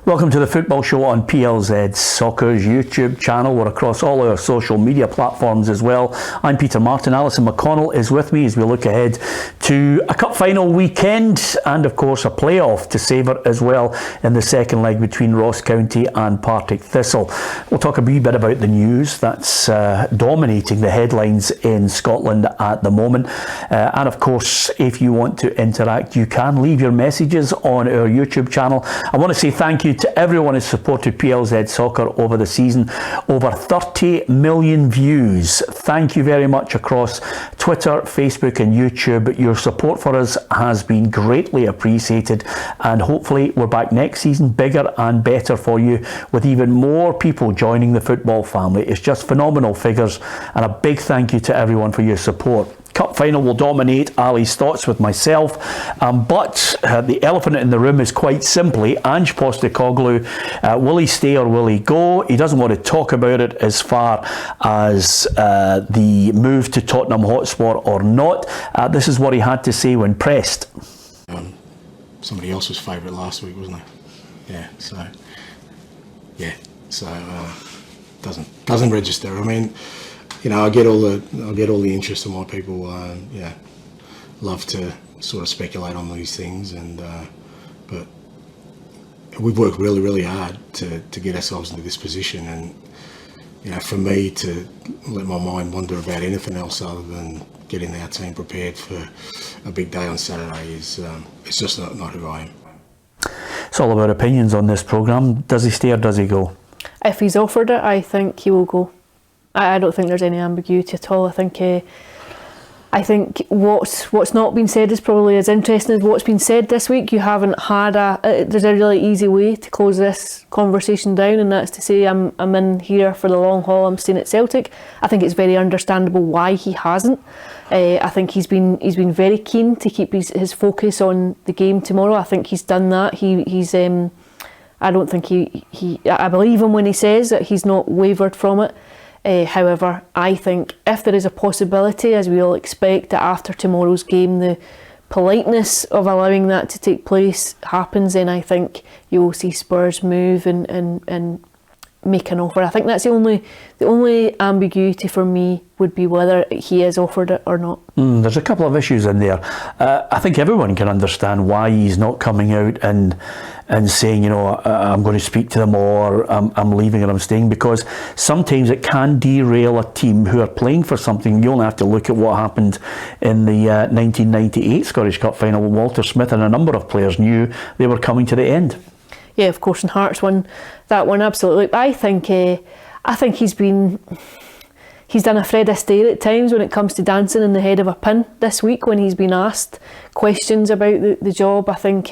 Welcome to the Football Show on PLZ Soccer's YouTube channel. We're across all our social media platforms as well. I'm Peter Martin. Alison McConnell is with me as we look ahead to a cup final weekend and of course a playoff to savour as well in the second leg between Ross County and Partick Thistle. We'll talk a wee bit about the news that's dominating the headlines in Scotland at the moment. And of course, if you want to interact, you can leave your messages on our YouTube channel. I want to say thank you to everyone who's supported PLZ Soccer over the season. Over 30 million views. Thank you very much across Twitter, Facebook and YouTube. Your support for us has been greatly appreciated, and hopefully we're back next season bigger and better for you with even more people joining the football family. It's just phenomenal figures, and a big thank you to everyone for your support. Cup final will dominate Ali's thoughts with myself, but the elephant in the room is quite simply Ange Postecoglou. Will he stay or will he go? He doesn't want to talk about it as far as the move to Tottenham Hotspur or not. This is what he had to say when pressed. Somebody else was favourite last week, wasn't he? Doesn't register. I mean, you know, I get all the interest in why people, love to sort of speculate on these things, and but we've worked really, really hard to get ourselves into this position, and you know, for me to let my mind wander about anything else other than getting our team prepared for a big day on Saturday is it's just not who I am. It's all about opinions on this programme. Does he stay or does he go? If he's offered it, I think he will go. I don't think there's any ambiguity at all. I think what's not been said is probably as interesting as what's been said this week. You haven't had there's a really easy way to close this conversation down, and that's to say I'm in here for the long haul. I'm staying at Celtic. I think it's very understandable why he hasn't. I think he's been very keen to keep his focus on the game tomorrow. I think he's done that. I don't think I believe him when he says that he's not wavered from it. However, I think if there is a possibility, as we all expect, that after tomorrow's game the politeness of allowing that to take place happens, then I think you will see Spurs move and make an offer. I think that's the only ambiguity for me would be whether he has offered it or not. There's a couple of issues in there. I think everyone can understand why he's not coming out and saying, you know, I'm going to speak to them, or I'm leaving or I'm staying, because sometimes it can derail a team who are playing for something. You only have to look at what happened in the 1998 Scottish Cup final when Walter Smith and a number of players knew they were coming to the end. Yeah, of course, and Hearts won that one, absolutely. But I think he's done a Fred Astaire at times when it comes to dancing in the head of a pin this week when he's been asked questions about the job. I think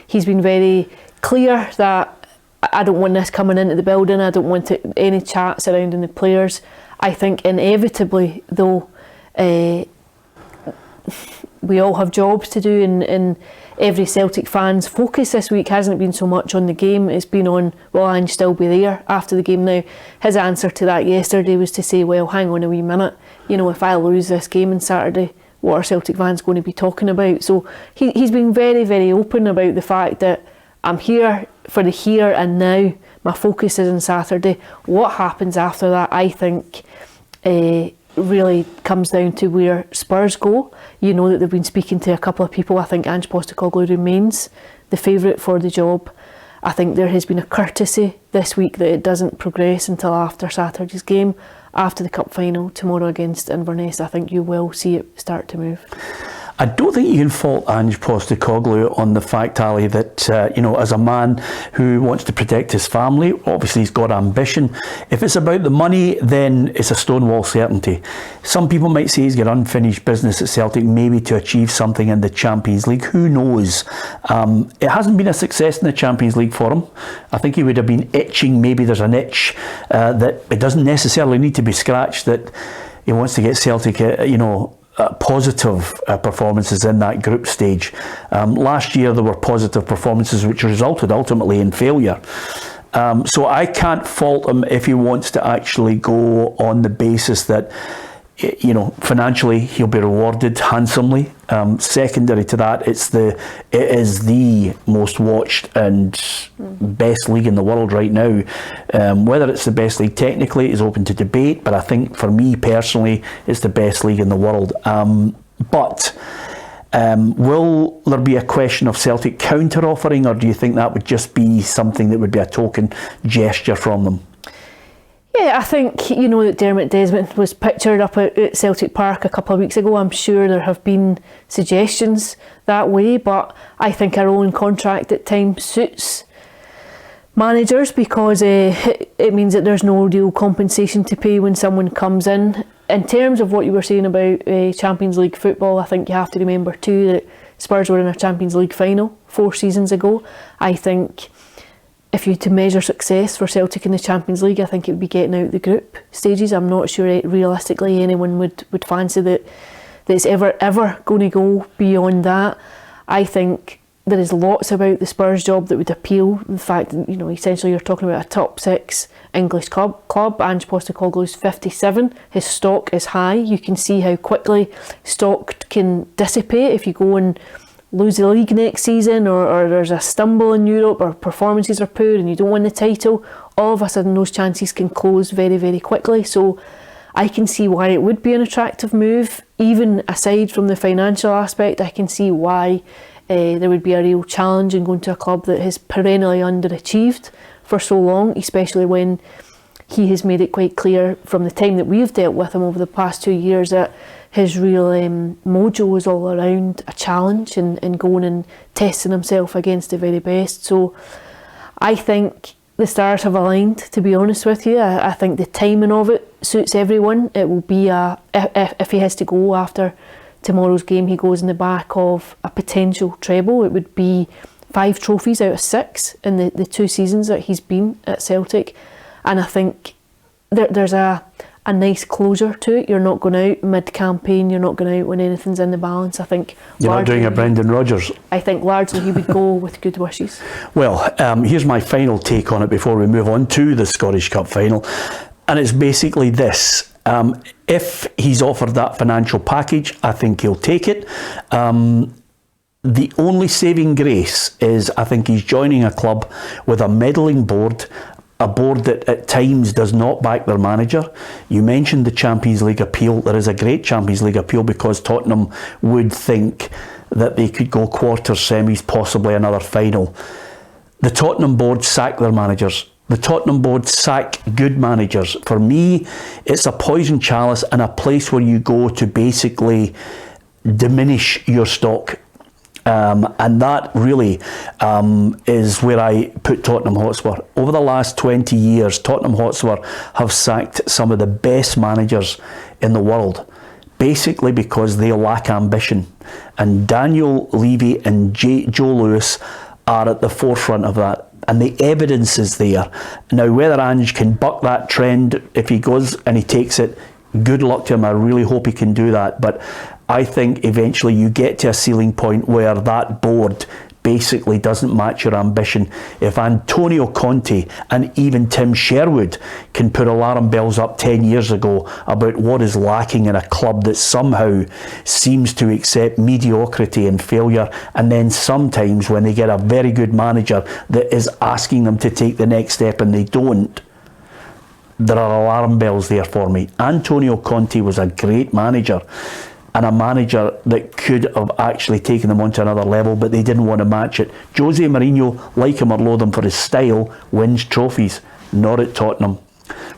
he's been very clear that I don't want this coming into the building. I don't want any chat surrounding the players. I think inevitably, though, we all have jobs to do, and every Celtic fan's focus this week hasn't been so much on the game. It's been on, will Ange still be there after the game? Now, his answer to that yesterday was to say, well, hang on a wee minute, you know, if I lose this game on Saturday, what are Celtic fans going to be talking about? So he's been very, very open about the fact that I'm here for the here and now. My focus is on Saturday. What happens after that, I think, really comes down to where Spurs go. You know that they've been speaking to a couple of people. I think Ange Postecoglou remains the favourite for the job. I think there has been a courtesy this week that it doesn't progress until after Saturday's game, after the cup final tomorrow against Inverness. I think you will see it start to move. I don't think you can fault Ange Postecoglou on the fact, Ali, that, as a man who wants to protect his family, obviously he's got ambition. If it's about the money, then it's a stonewall certainty. Some people might say he's got unfinished business at Celtic, maybe to achieve something in the Champions League. Who knows? It hasn't been a success in the Champions League for him. I think he would have been itching. Maybe there's an itch that it doesn't necessarily need to be scratched, that he wants to get Celtic, positive performances in that group stage. Last year there were positive performances which resulted ultimately in failure. So I can't fault him if he wants to actually go on the basis that financially he'll be rewarded handsomely. Secondary to that, it is the most watched and best league in the world right now. Whether it's the best league technically is open to debate, but I think for me personally, it's the best league in the world. But will there be a question of Celtic counter-offering, or do you think that would just be something that would be a token gesture from them? Yeah, I think, that Dermot Desmond was pictured up at Celtic Park a couple of weeks ago. I'm sure there have been suggestions that way, but I think our own contract at times suits managers because it means that there's no real compensation to pay when someone comes in. In terms of what you were saying about Champions League football, I think you have to remember too that Spurs were in a Champions League final 4 seasons ago. I think if you to measure success for Celtic in the Champions League, I think it would be getting out the group stages. I'm not sure realistically anyone would fancy that it's ever going to go beyond that. I think there is lots about the Spurs job that would appeal. The fact that, essentially you're talking about a top 6 English club. Ange Postecoglou's 57. His stock is high. You can see how quickly stock can dissipate if you go and lose the league next season, or there's a stumble in Europe, or performances are poor and you don't win the title. All of a sudden those chances can close very, very quickly. So I can see why it would be an attractive move. Even aside from the financial aspect, I can see why there would be a real challenge in going to a club that has perennially underachieved for so long, especially when he has made it quite clear from the time that we've dealt with him over the past 2 years that his real mojo is all around a challenge and going and testing himself against the very best. So I think the stars have aligned, to be honest with you. I think the timing of it suits everyone. It will be if he has to go after tomorrow's game, he goes in the back of a potential treble. It would be 5 trophies out of 6 in the 2 seasons that he's been at Celtic. And I think there's a nice closure to it. You're not going out mid-campaign, you're not going out when anything's in the balance. I think you're not doing a Brendan Rodgers. I think largely he would go with good wishes. Well, here's my final take on it before we move on to the Scottish Cup final, and it's basically this. If he's offered that financial package, I think he'll take it. The only saving grace is I think he's joining a club with a meddling board, a board that at times does not back their manager. You mentioned the Champions League appeal. There is a great Champions League appeal because Tottenham would think that they could go quarters, semis, possibly another final. The Tottenham board sack their managers. The Tottenham board sack good managers. For me, it's a poison chalice and a place where you go to basically diminish your stock. And that really is where I put Tottenham Hotspur. Over the last 20 years, Tottenham Hotspur have sacked some of the best managers in the world, basically because they lack ambition. And Daniel Levy and Joe Lewis are at the forefront of that. And the evidence is there. Now, whether Ange can buck that trend, if he goes and he takes it, good luck to him. I really hope he can do that. But I think eventually you get to a ceiling point where that board basically doesn't match your ambition. If Antonio Conte and even Tim Sherwood can put alarm bells up 10 years ago about what is lacking in a club that somehow seems to accept mediocrity and failure, and then sometimes when they get a very good manager that is asking them to take the next step and they don't, there are alarm bells there for me. Antonio Conte was a great manager and a manager that could have actually taken them onto another level, but they didn't want to match it. Jose Mourinho, like him or loathe him for his style, wins trophies, not at Tottenham.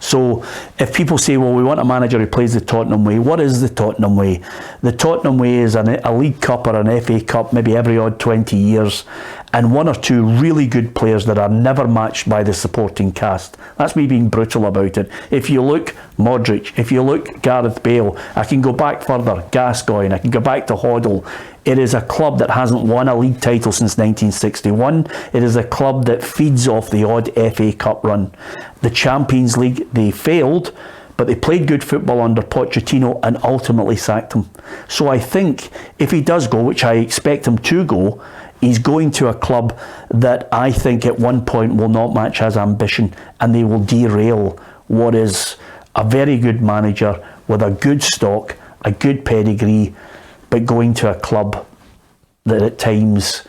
So if people say, well, we want a manager who plays the Tottenham way, what is the Tottenham way? The Tottenham way is a League Cup or an FA Cup maybe every odd 20 years, and 1 or 2 really good players that are never matched by the supporting cast. That's me being brutal about it. If you look Modric, if you look Gareth Bale, I can go back further, Gascoigne, I can go back to Hoddle. It is a club that hasn't won a league title since 1961. It is a club that feeds off the odd FA Cup run. The Champions League, they failed, but they played good football under Pochettino and ultimately sacked him. So I think if he does go, which I expect him to go, he's going to a club that I think at one point will not match his ambition, and they will derail what is a very good manager with a good stock, a good pedigree, but going to a club that at times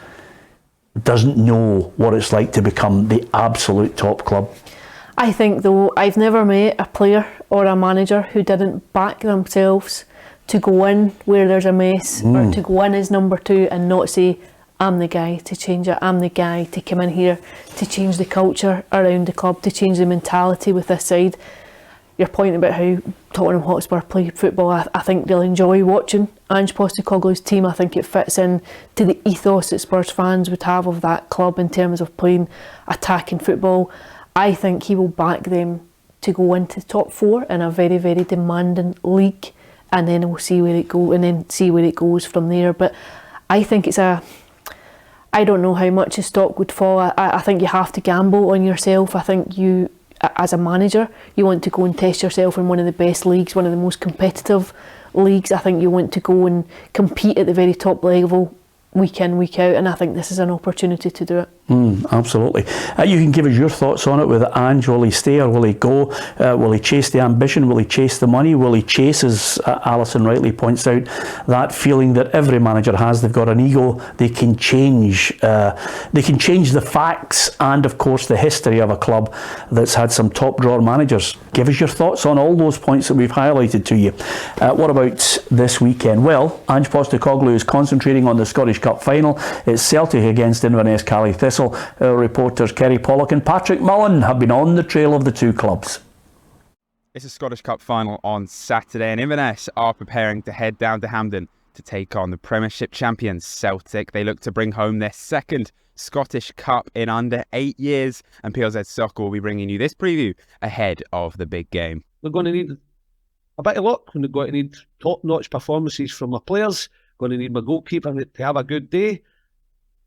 doesn't know what it's like to become the absolute top club? I think, though, I've never met a player or a manager who didn't back themselves to go in where there's a mess, or to go in as number 2 and not say, I'm the guy to change it, I'm the guy to come in here to change the culture around the club, to change the mentality with this side. Your point about how Tottenham Hotspur play football, I think they'll enjoy watching Ange Postecoglou's team. I think it fits in to the ethos that Spurs fans would have of that club in terms of playing attacking football. I think he will back them to go into the top 4 in a very, very demanding league, and then we'll see where it goes, and then see where it goes from there. But I think I don't know how much his stock would fall. I think you have to gamble on yourself. I think you, as a manager, you want to go and test yourself in one of the best leagues, one of the most competitive leagues. I think you want to go and compete at the very top level week in, week out, and I think this is an opportunity to do it. Absolutely. You can give us your thoughts on it with Ange. Will he stay or will he go? Will he chase the ambition? Will he chase the money? Will he chase, as Alison rightly points out, that feeling that every manager has? They've got an ego. They can change. They can change the facts and, of course, the history of a club that's had some top drawer managers. Give us your thoughts on all those points that we've highlighted to you. What about this weekend? Well, Ange Postecoglou is concentrating on the Scottish Cup final. It's Celtic against Inverness Caledonian Thistle. Our reporters Kerry Pollock and Patrick Mullen have been on the trail of the two clubs. It's a Scottish Cup final on Saturday, and Inverness are preparing to head down to Hampden to take on the Premiership champions Celtic. They look to bring home their second Scottish Cup in under 8 years, and PLZ Soccer will be bringing you this preview ahead of the big game. We're going to need a bit of luck, and we're going to need top-notch performances from our players. Going to need my goalkeeper to have a good day.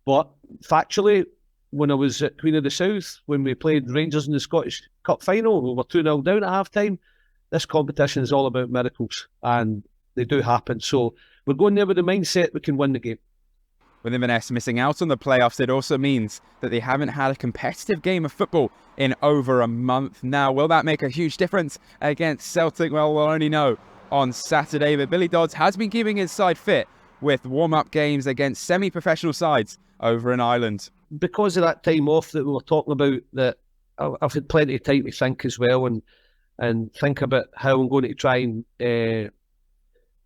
But factually, when I was at Queen of the South, when we played Rangers in the Scottish Cup final, we were 2-0 down at half-time. This competition is all about miracles, and they do happen. So we're going there with the mindset we can win the game. With Inverness missing out on the playoffs, it also means that they haven't had a competitive game of football in over a month now. Will that make a huge difference against Celtic? Well, we'll only know on Saturday, but Billy Dodds has been keeping his side fit with warm-up games against semi-professional sides over in Ireland. Because of that time off that we were talking about, that I've had plenty of time to think as well, and think about how I'm going to try and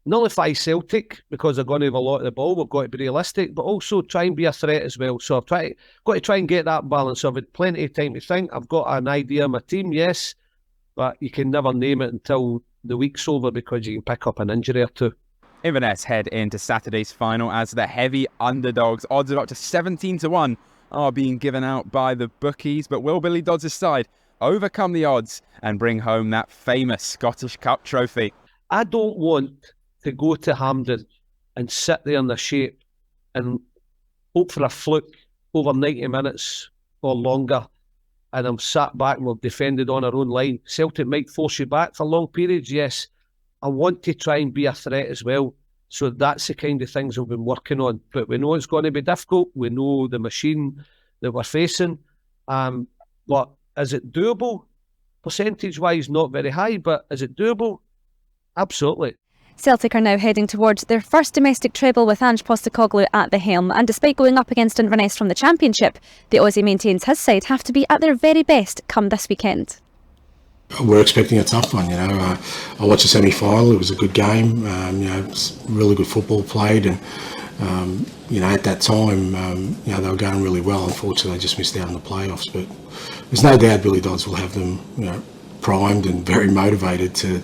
nullify Celtic, because they're going to have a lot of the ball. We've got to be realistic, but also got to be a threat as well. So I've got to try and get that balance. I've had plenty of time to think. I've got an idea of my team, yes, but you can never name it until the week's over, because you can pick up an injury or two. Inverness head into Saturday's final as the heavy underdogs. Odds of up to 17-1 are being given out by the bookies. But will Billy Dodds' side overcome the odds and bring home that famous Scottish Cup trophy? I don't want to go to Hampden and sit there in the shape and hope for a fluke over 90 minutes or longer, and I'm sat back and we've defended on our own line. Celtic might force you back for long periods, yes. I want to try and be a threat as well. So that's the kind of things we've been working on. But we know it's going to be difficult. We know the machine that we're facing. But is it doable? Percentage-wise, not very high, but is it doable? Absolutely. Celtic are now heading towards their first domestic treble with Ange Postecoglou at the helm, and despite going up against Inverness from the Championship, the Aussie maintains his side have to be at their very best come this weekend. We're expecting a tough one, I watched the semi-final. It was a good game. Really good football played, and at that time, they were going really well. Unfortunately, they just missed out on the playoffs. But there's no doubt Billy Dodds will have them, primed and very motivated to,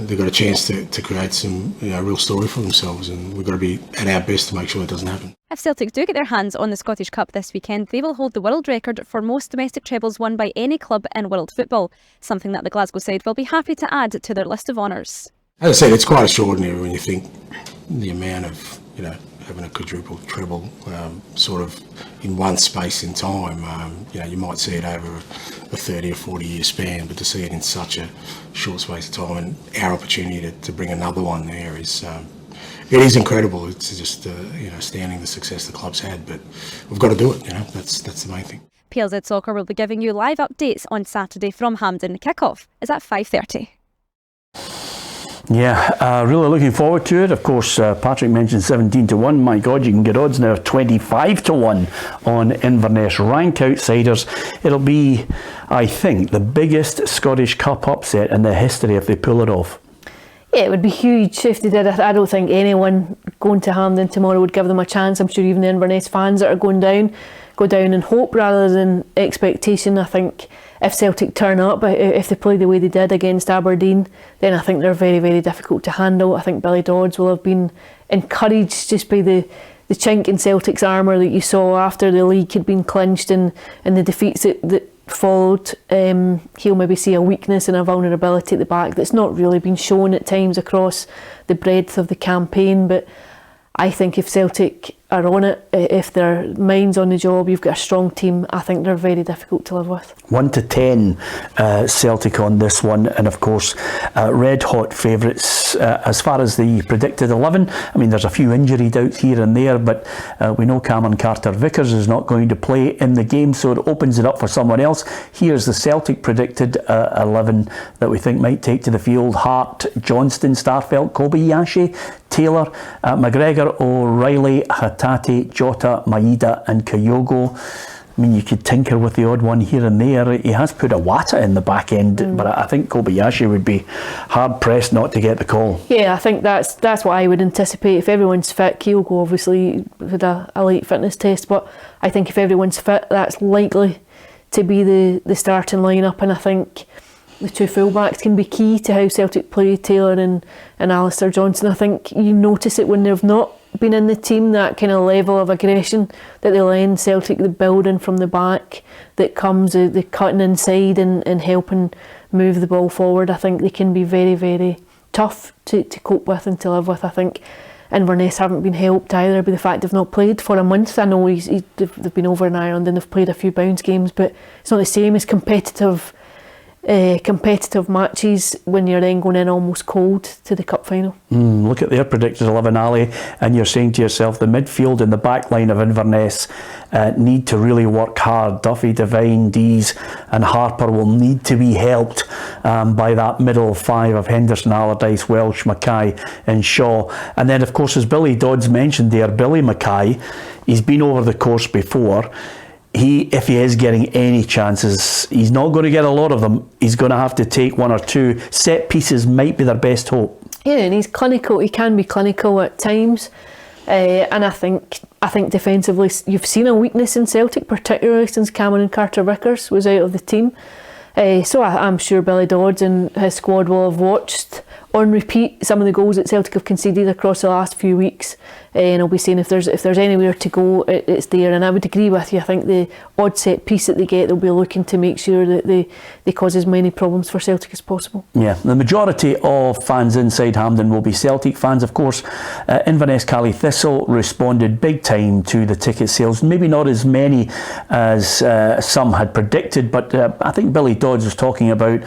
they've got a chance to create some, real story for themselves, and we've got to be at our best to make sure it doesn't happen. If Celtic do get their hands on the Scottish Cup this weekend, they will hold the world record for most domestic trebles won by any club in world football, something that the Glasgow side will be happy to add to their list of honours. As I said, it's quite extraordinary when you think the amount of, having a quadruple treble sort of in one space in time. You might see it over a 30 or 40 year span, but to see it in such a short space of time, and our opportunity to bring another one there is it is incredible. It's just astounding the success the club's had, but we've got to do it. That's the main thing. PLZ Soccer will be giving you live updates on Saturday from Hampden. Kick-off is at 5:30. Yeah, really looking forward to it. Of course, Patrick mentioned 17-1. My God, you can get odds now of 25-1 on Inverness. Ranked outsiders. It'll be, I think, the biggest Scottish Cup upset in the history if they pull it off. Yeah, it would be huge if they did. I don't think anyone going to Hampden tomorrow would give them a chance. I'm sure even the Inverness fans that are going down, go down in hope rather than expectation. I think if Celtic turn up, if they play the way they did against Aberdeen, then I think they're very, very difficult to handle. I think Billy Dodds will have been encouraged just by the chink in Celtic's armour that you saw after the league had been clinched and the defeats that followed. He'll maybe see a weakness and a vulnerability at the back that's not really been shown at times across the breadth of the campaign. But I think if Celtic are on it, if their mind's on the job, you've got a strong team, I think they're very difficult to live with. 1-10 Celtic on this one, and of course red hot favourites as far as the predicted 11. I mean, there's a few injury doubts here and there, but we know Cameron Carter-Vickers is not going to play in the game, so it opens it up for someone else. Here's the Celtic predicted 11 that we think might take to the field: Hart, Johnston, Starfelt, Kobayashi, Taylor, McGregor, O'Reilly, Hatate, Jota, Maeda and Kyogo. I mean, you could tinker with the odd one here and there. He has put a Wata in the back end, but I think Kobayashi would be hard pressed not to get the call. Yeah, I think that's what I would anticipate. If everyone's fit, Kyogo obviously with a late fitness test, but I think if everyone's fit, that's likely to be the starting lineup. And I think the two fullbacks can be key to how Celtic play, Taylor and Alistair Johnston. I think you notice it when they've not been in the team, that kind of level of aggression that they lend Celtic, the building from the back that comes, the cutting inside and helping move the ball forward. I think they can be very, very tough to cope with and to live with. I think Inverness haven't been helped either by the fact they've not played for a month. I know they've been over in Ireland and they've played a few bounce games, but it's not the same as competitive matches when you're then going in almost cold to the cup final. Look at their predicted 11, Ali, and you're saying to yourself the midfield and the back line of Inverness need to really work hard. Duffy, Devine, Dees and Harper will need to be helped by that middle five of Henderson, Allardyce, Welsh, Mackay and Shaw. And then of course, as Billy Dodds mentioned there, Billy Mackay, he's been over the course before. If he is getting any chances, he's not going to get a lot of them. He's going to have to take one or two. Set pieces might be their best hope. Yeah, and he's clinical. He can be clinical at times, and I think defensively, you've seen a weakness in Celtic, particularly since Cameron Carter-Vickers was out of the team. So I'm sure Billy Dodds and his squad will have watched on repeat some of the goals that Celtic have conceded across the last few weeks, and I'll be saying if there's anywhere to go, it's there. And I would agree with you. I think the odd set piece that they get, they'll be looking to make sure that they cause as many problems for Celtic as possible. Yeah, the majority of fans inside Hampden will be Celtic fans. Of course, Inverness Caledonian Thistle responded big time to the ticket sales. Maybe not as many as some had predicted, but I think Billy Dodds was talking about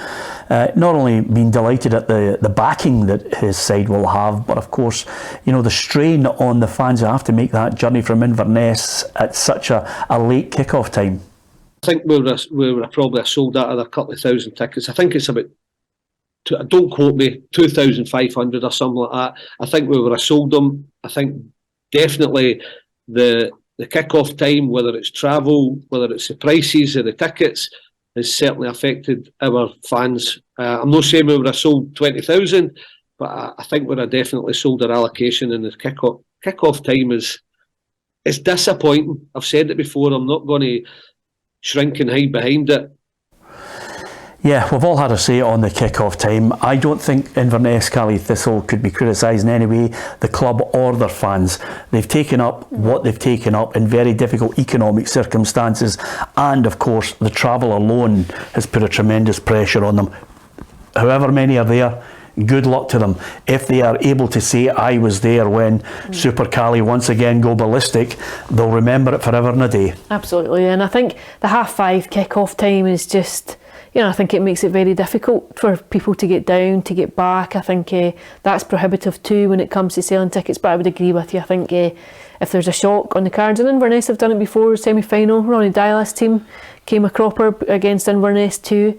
not only being delighted at the backing that his side will have, but of course, you know, the strain on the fans who have to make that journey from Inverness at such a late kick-off time. I think we were probably sold out of a couple of thousand tickets. I think it's about, don't quote me, 2,500 or something like that. I think we were sold them. I think definitely the kick-off time, whether it's travel, whether it's the prices of the tickets, has certainly affected our fans. I'm not saying we would have sold 20,000, but I think we'd have definitely sold our allocation, and the kick-off time is disappointing. I've said it before, I'm not going to shrink and hide behind it. Yeah, we've all had a say on the kick-off time. I don't think Inverness Caledonian Thistle could be criticised in any way, the club or their fans. They've taken up what they've taken up in very difficult economic circumstances, and of course the travel alone has put a tremendous pressure on them. However many are there, good luck to them. If they are able to say, I was there when Super Cali once again go ballistic, they'll remember it forever and a day. Absolutely, and I think the 5:30 kick-off time is just, you know, I think it makes it very difficult for people to get down, to get back. I think that's prohibitive too when it comes to selling tickets, but I would agree with you. I think if there's a shock on the cards, and Inverness have done it before, semi-final, Ronnie Dylas' team came a cropper against Inverness too.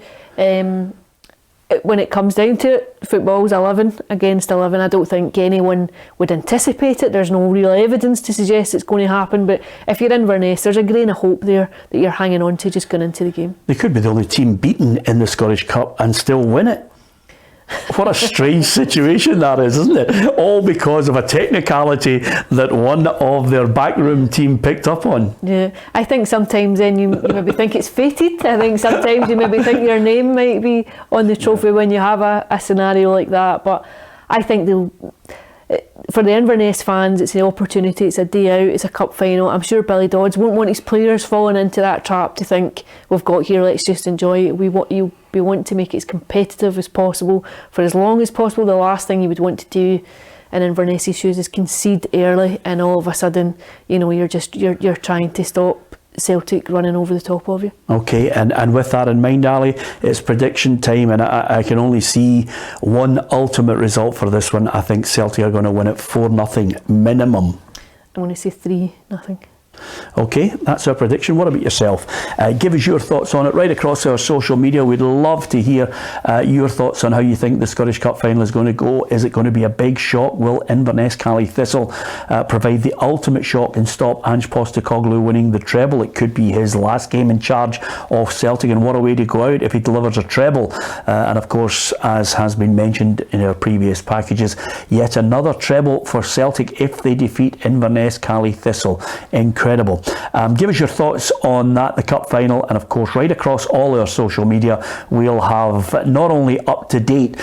when it comes down to it, football's 11 against 11. I don't think anyone would anticipate it. There's no real evidence to suggest it's going to happen, but if you're Inverness, there's a grain of hope there that you're hanging on to just going into the game. They could be the only team beaten in the Scottish Cup and still win it. What a strange situation that is, isn't it? All because of a technicality that one of their backroom team picked up on. Yeah, I think sometimes then you maybe think it's fated. I think sometimes you maybe think your name might be on the trophy when you have a scenario like that. But I think for the Inverness fans, it's an opportunity, it's a day out, it's a cup final. I'm sure Billy Dodds won't want his players falling into that trap to think, we've got here, let's just enjoy it. We want to make it as competitive as possible for as long as possible. The last thing you would want to do in Inverness's shoes is concede early, and all of a sudden, you're trying to stop Celtic running over the top of you. Okay, and with that in mind, Ali, it's prediction time, and I can only see one ultimate result for this one. I think Celtic are going to win it 4-0 minimum. I'm going to say 3-0. Okay, that's our prediction. What about yourself? Give us your thoughts on it right across our social media. We'd love to hear your thoughts on how you think the Scottish Cup final is going to go. Is it going to be a big shock? Will Inverness Caledonian Thistle provide the ultimate shock and stop Ange Postecoglou winning the treble? It could be his last game in charge of Celtic, and what a way to go out if he delivers a treble. And of course, as has been mentioned in our previous packages, yet another treble for Celtic if they defeat Inverness Caledonian Thistle. Incredible. Give us your thoughts on that, the cup final, and of course right across all our social media we'll have not only up-to-date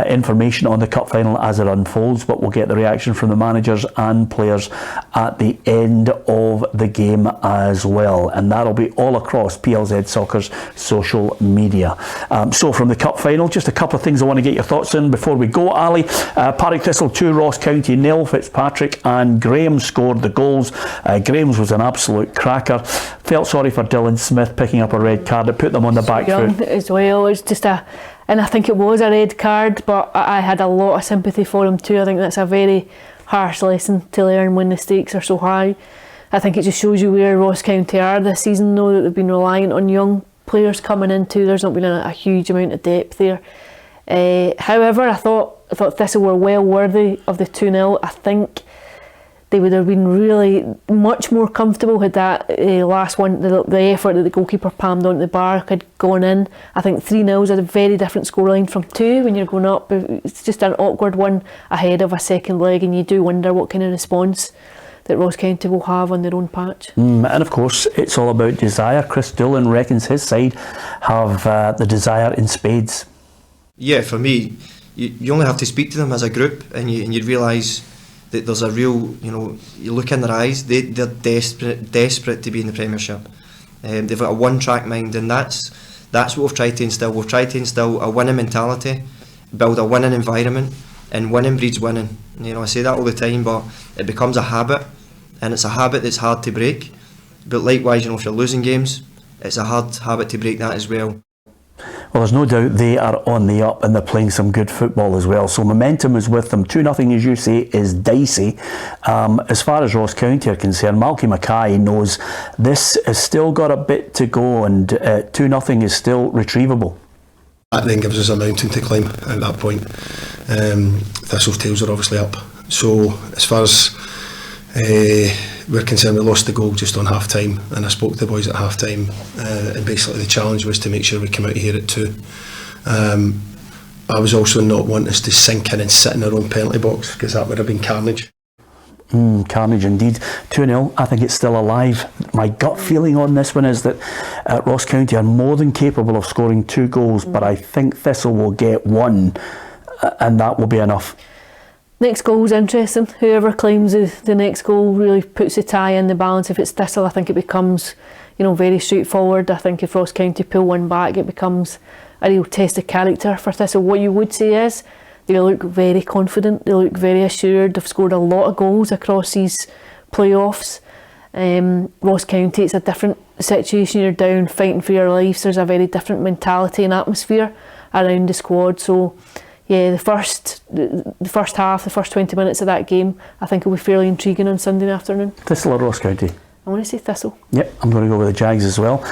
information on the cup final as it unfolds, but we'll get the reaction from the managers and players at the end of the game as well, and that'll be all across PLZ Soccer's social media. So from the cup final, just a couple of things I want to get your thoughts in before we go, Ali. Partick Thistle 2, Ross County 0. Fitzpatrick and Graham scored the goals. Graham's was an absolute cracker. Felt sorry for Dylan Smith picking up a red card. It put them on the back foot as well. It's just and I think it was a red card, but I had a lot of sympathy for him too. I think that's a very harsh lesson to learn when the stakes are so high. I think it just shows you where Ross County are this season, though, that they've been reliant on young players coming in too. There's not been a huge amount of depth there. However, I thought Thistle were well worthy of the 2-0. I think they would have been really much more comfortable had that last one, the effort that the goalkeeper palmed onto the bar had gone in. I think 3-0 is a very different scoreline from 2 when you're going up. It's just an awkward one ahead of a second leg, and you do wonder what kind of response that Ross County will have on their own patch. And of course, it's all about desire. Chris Doolan reckons his side have the desire in spades. Yeah, for me, you only have to speak to them as a group, and you realise that there's a real, you look in their eyes, they're desperate to be in the Premiership. They've got a one-track mind, and that's what we've tried to instill. We've tried to instill a winning mentality, build a winning environment, and winning breeds winning. I say that all the time, but it becomes a habit, and it's a habit that's hard to break. But likewise, if you're losing games, it's a hard habit to break that as well. Well, there's no doubt they are on the up, and they're playing some good football as well. So momentum is with them. 2-0, as you say, is dicey. As far as Ross County are concerned, Malky Mackay knows this has still got a bit to go, and 2-0 is still retrievable. That then gives us a mountain to climb at that point. Thistle's tails are obviously up. So as far as we're concerned, we lost the goal just on half time, and I spoke to the boys at half time, and basically the challenge was to make sure we come out of here at 2. I was also not wanting us to sink in and sit in our own penalty box, because that would have been carnage. Carnage indeed. 2-0, I think it's still alive. My gut feeling on this one is that Ross County are more than capable of scoring 2 goals, but I think Thistle will get 1, and that will be enough. Next goal is interesting. Whoever claims the next goal really puts the tie in the balance. If it's Thistle, I think it becomes, very straightforward. I think if Ross County pull one back, it becomes a real test of character for Thistle. What you would say is they look very confident. They look very assured. They've scored a lot of goals across these playoffs. Ross County, it's a different situation. You're down fighting for your lives. There's a very different mentality and atmosphere around the squad. So yeah, the first half, the first 20 minutes of that game, I think will be fairly intriguing on Sunday afternoon. Thistle or Ross County? I want to say Thistle. Yep, I'm going to go with the Jags as well.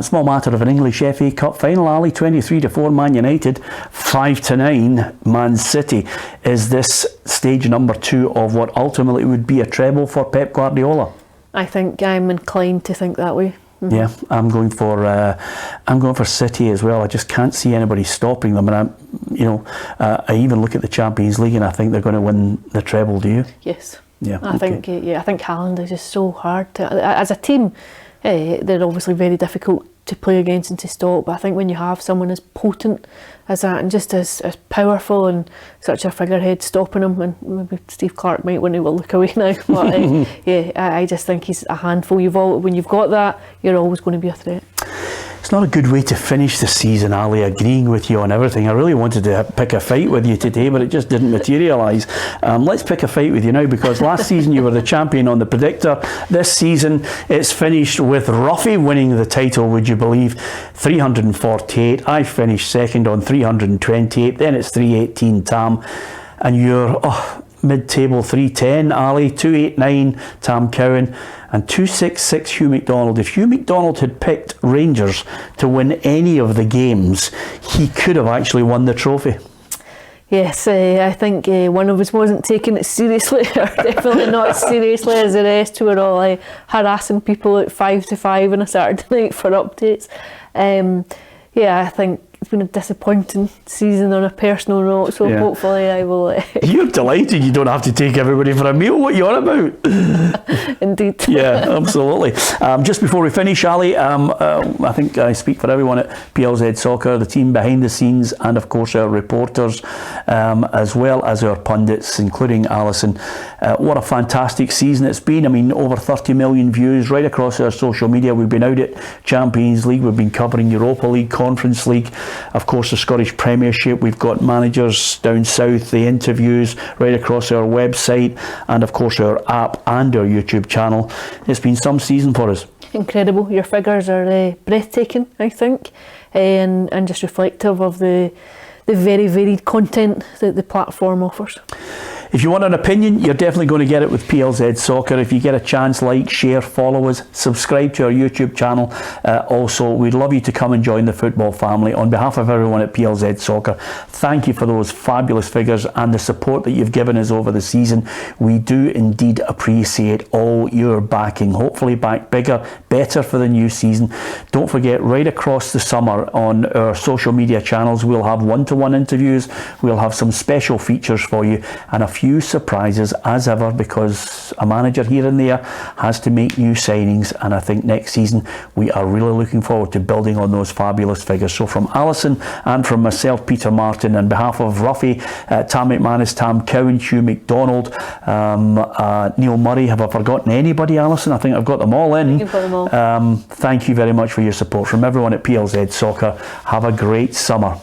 Small matter of an English FA Cup final, Ali, 23-4 Man United, 5-9 Man City. Is this stage number 2 of what ultimately would be a treble for Pep Guardiola? I think I'm inclined to think that way. Mm-hmm. Yeah, I'm going for City as well. I just can't see anybody stopping them, and I even look at the Champions League and I think they're going to win the treble. Do you? Yes. Yeah, I think Haaland is just so hard to, as a team. They're obviously very difficult to play against and to stop. But I think when you have someone as potent as that and just as powerful and such a figurehead stopping him, and maybe Steve Clarke might want to look away now. But I just think he's a handful. When you've got that, you're always going to be a threat. It's not a good way to finish the season, Ali, agreeing with you on everything. I really wanted to pick a fight with you today, but it just didn't materialise. Let's pick a fight with you now, because last season you were the champion on the predictor. This season it's finished with Ruffy winning the title, would you believe? 348. I finished second on 328. Then it's 318 Tam. And you're mid-table 310, Ali, 289 Tam Cowan, and 266 Hugh McDonald. If Hugh McDonald had picked Rangers to win any of the games, he could have actually won the trophy. Yes, I think one of us wasn't taking it seriously, or definitely not as seriously as the rest, who were all harassing people at 5 to 5 on a Saturday night for updates. I think it's been a disappointing season on a personal note, so hopefully I will... You're delighted you don't have to take everybody for a meal. What are you on about? Indeed. Yeah, absolutely. Just before we finish, Ali, I think I speak for everyone at PLZ Soccer, the team behind the scenes, and of course our reporters, as well as our pundits, including Alison. What a fantastic season it's been. I mean, over 30 million views right across our social media. We've been out at Champions League, we've been covering Europa League, Conference League, of course the Scottish Premiership. We've got managers down south, the interviews right across our website, and of course our app and our YouTube channel. It's been some season for us. Incredible. Your figures are breathtaking, I think, and just reflective of the very varied content that the platform offers. If you want an opinion, you're definitely going to get it with PLZ Soccer. If you get a chance, like, share, follow us, subscribe to our YouTube channel. Also, we'd love you to come and join the football family. On behalf of everyone at PLZ Soccer, thank you for those fabulous figures and the support that you've given us over the season. We do indeed appreciate all your backing. Hopefully back bigger, better for the new season. Don't forget, right across the summer on our social media channels, we'll have one-to-one interviews, we'll have some special features for you, and a few surprises as ever, because a manager here and there has to make new signings, and I think next season we are really looking forward to building on those fabulous figures. So from Alison and from myself, Peter Martin, on behalf of Ruffy, Tam McManus, Tam Cowan, Hugh McDonald, Neil Murray, have I forgotten anybody, Alison? I think I've got them all in. You've got them all. Thank you very much for your support. From everyone at PLZ Soccer, have a great summer.